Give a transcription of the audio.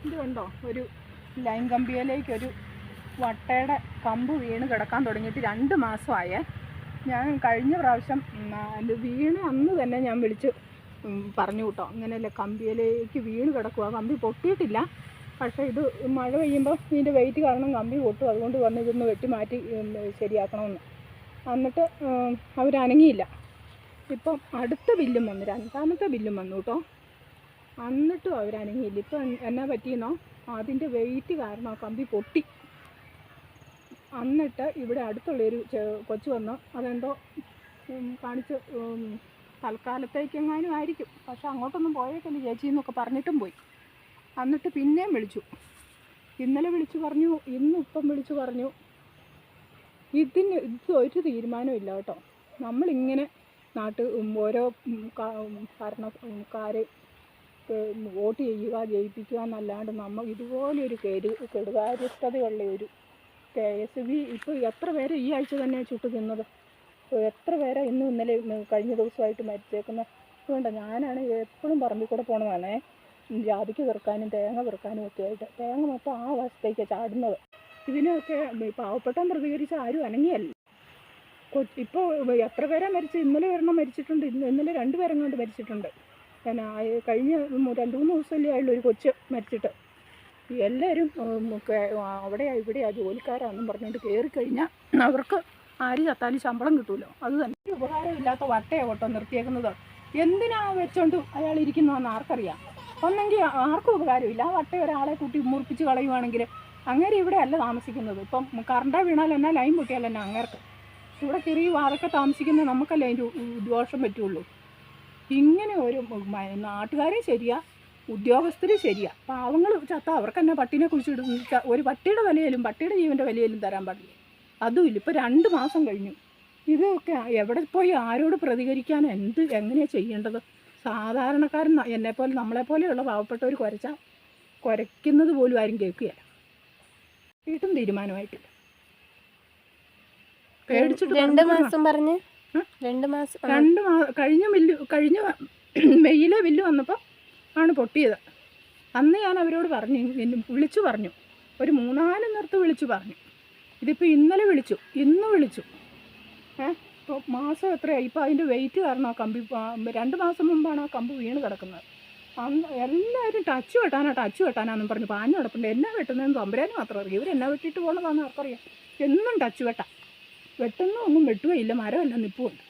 ഇത് കണ്ടോ, ഒരു ലൈൻ കമ്പിയിലേക്ക് ഒരു വട്ടയുടെ കമ്പ് വീണ് കിടക്കാൻ തുടങ്ങിയിട്ട് 2 മാസമായേ. ഞാൻ കഴിഞ്ഞ പ്രാവശ്യം അത് വീണ് അന്ന് തന്നെ ഞാൻ വിളിച്ച് പറഞ്ഞു കേട്ടോ, അങ്ങനെയല്ല കമ്പിയിലേക്ക് വീണ് കിടക്കുക, കമ്പി പൊട്ടിയിട്ടില്ല, പക്ഷേ ഇത് മഴ പെയ്യുമ്പോൾ ഇതിൻ്റെ വെയിറ്റ് കാരണം കമ്പി പൊട്ടും, അതുകൊണ്ട് വന്ന് ഇതൊന്ന് വെട്ടി മാറ്റി ശരിയാക്കണമെന്ന്. എന്നിട്ട് അവരനങ്ങിയില്ല. ഇപ്പം അടുത്ത ബില്ലും വന്നു, 2ാമത്തെ ബില്ലും വന്നു കേട്ടോ, എന്നിട്ടും അവരനങ്ങിയില്ല. ഇപ്പം എന്നാ പറ്റിയെന്നോ, അതിൻ്റെ വെയിറ്റ് കാരണം ആ കമ്പി പൊട്ടി. എന്നിട്ട് ഇവിടെ അടുത്തുള്ളൊരു കൊച്ചു വന്നു, അതെന്തോ കാണിച്ച് തൽക്കാലത്തേക്കെങ്ങാനും ആയിരിക്കും, പക്ഷെ അങ്ങോട്ടൊന്നും പോയേക്കല്ലേ ചേച്ചി എന്നൊക്കെ പറഞ്ഞിട്ടും പോയി. എന്നിട്ട് പിന്നെയും വിളിച്ചു, ഇന്നലെ വിളിച്ചു പറഞ്ഞു, ഇന്നിപ്പം വിളിച്ചു പറഞ്ഞു. ഇത് ഒരു തീരുമാനമില്ല കേട്ടോ. നമ്മളിങ്ങനെ ഓരോ ഭരണക്കാരെ വോട്ട് ചെയ്യുക, ജയിപ്പിക്കുക എന്നല്ലാണ്ട് നമ്മൾ ഇതുപോലൊരു കെടുകാര്യസ്ഥതയുള്ള ഒരു KSB ഇപ്പോൾ എത്ര പേരെ ഈ ആഴ്ച തന്നെ ചുട്ടു തിന്നത്, എത്ര പേരെ ഇന്നലെ കഴിഞ്ഞ ദിവസമായിട്ട് മരിച്ചേക്കുന്നത്. അതുകൊണ്ട് ഞാനാണ് എപ്പോഴും പറമ്പിൽ കൂടെ പോണതാണേ, ജാതിക്ക് പെറുക്കാനും തേങ്ങ പെറുക്കാനും ഒക്കെ ആയിട്ട്. തേങ്ങ മൊത്തം ആ വശത്തേക്കാണ് ചാടുന്നത്. ഇതിനൊക്കെ പാവപ്പെട്ടവൻ പ്രതികരിച്ച് ആരും അനങ്ങിയല്ല. ഇപ്പോൾ എത്ര പേരാ മരിച്ചു, ഇന്നലെ ഒരെണ്ണം മരിച്ചിട്ടുണ്ട്, ഇന്നലെ 2 പേരെങ്ങാണ്ട് മരിച്ചിട്ടുണ്ട്. പിന്നെ കഴിഞ്ഞ 2-3 ദിവസമല്ലേ ആയുള്ളൂ ഒരു കൊച്ച് മരിച്ചിട്ട്. എല്ലാവരും അവിടെയാ ഇവിടെയാ ജോലിക്കാരാണെന്നും പറഞ്ഞുകൊണ്ട് കയറിക്കഴിഞ്ഞാൽ അവർക്ക് ആര് ചത്താലും ശമ്പളം കിട്ടുമല്ലോ. അത് തന്നെ ഒരു ഉപകാരമില്ലാത്ത വട്ടയാണ് കേട്ടോ നിർത്തിയേക്കുന്നത്. എന്തിനാ വെച്ചോണ്ട് അയാൾ ഇരിക്കുന്നതെന്ന് ആർക്കറിയാം. ഒന്നെങ്കിൽ ആർക്കും ഉപകാരമില്ല, ആ വട്ട ഒരാളെ കൂട്ടി മുറിപ്പിച്ച് കളയുവാണെങ്കിൽ അങ്ങനെ ഇവിടെ അല്ല താമസിക്കുന്നത്. ഇപ്പം കറണ്ട വീണാൽ എന്നാ, ലൈൻ പൊട്ടിയാൽ എന്നാ അങ്ങേർക്ക്. ഇവിടെ ചെറിയ അതൊക്കെ താമസിക്കുന്നത് നമുക്കല്ലേ അതിൻ്റെ ദോഷം പറ്റുള്ളൂ. ഇങ്ങനെ ഒരു നാട്ടുകാരെ ശരിയാ, ഉദ്യോഗസ്ഥരും ശരിയാ, പാവങ്ങൾ ചത്താൽ അവർക്ക് തന്നെ പട്ടീനെ കുറിച്ചിടും. ഒരു പട്ടിയുടെ വിലയിലും പട്ടിയുടെ ജീവൻ്റെ വിലയിലും തരാൻ പാടില്ല. അതുമില്ല. ഇപ്പോൾ 2 മാസം കഴിഞ്ഞു. ഇതൊക്കെ എവിടെ പോയി ആരോട് പ്രതികരിക്കാൻ, എങ്ങനെയാണ് ചെയ്യേണ്ടത്? സാധാരണക്കാരൻ എന്നെപ്പോലെ നമ്മളെപ്പോലെയുള്ള പാവപ്പെട്ടവർ കുരയ്ക്കുന്നത് പോലും ആരും കേൾക്കുകയില്ല. വീട്ടും തീരുമാനമായിട്ടില്ല. പേടിച്ചിട്ട് 2 മാസം പറഞ്ഞ് 2 മാസം കഴിഞ്ഞ മെയ്യിലെ ബില്ല് വന്നപ്പോൾ ആണ് പൊട്ടിയത്. അന്ന് ഞാൻ അവരോട് പറഞ്ഞു, വിളിച്ചു പറഞ്ഞു, ഒരു 3-4 നേരത്ത് വിളിച്ചു പറഞ്ഞു. ഇതിപ്പോൾ ഇന്നലെ വിളിച്ചു, ഇന്ന് വിളിച്ചു. ഇപ്പോൾ മാസം എത്രയായി? ഇപ്പോൾ അതിൻ്റെ വെയിറ്റ് കാരണം ആ കമ്പി 2 മാസം മുമ്പാണ് ആ കമ്പ് വീണ് കിടക്കുന്നത്. അന്ന് എല്ലാവരും ടച്ച് വെട്ടാനാണെന്നും പറഞ്ഞു പാഞ്ഞു കിടപ്പുണ്ട്. എന്നാ വെട്ടുന്നതെന്ന് തമ്പുരാന് മാത്രം അറിയാം. ഇവരെന്നാ വെട്ടിയിട്ട് പോകുന്നതാണെന്ന് ആർക്കറിയാം. എന്നും ടച്ച് വെട്ടുന്ന ഒന്നും വെട്ടുകയില്ല, മരമെല്ലാം നിൽപ്പുണ്ട്.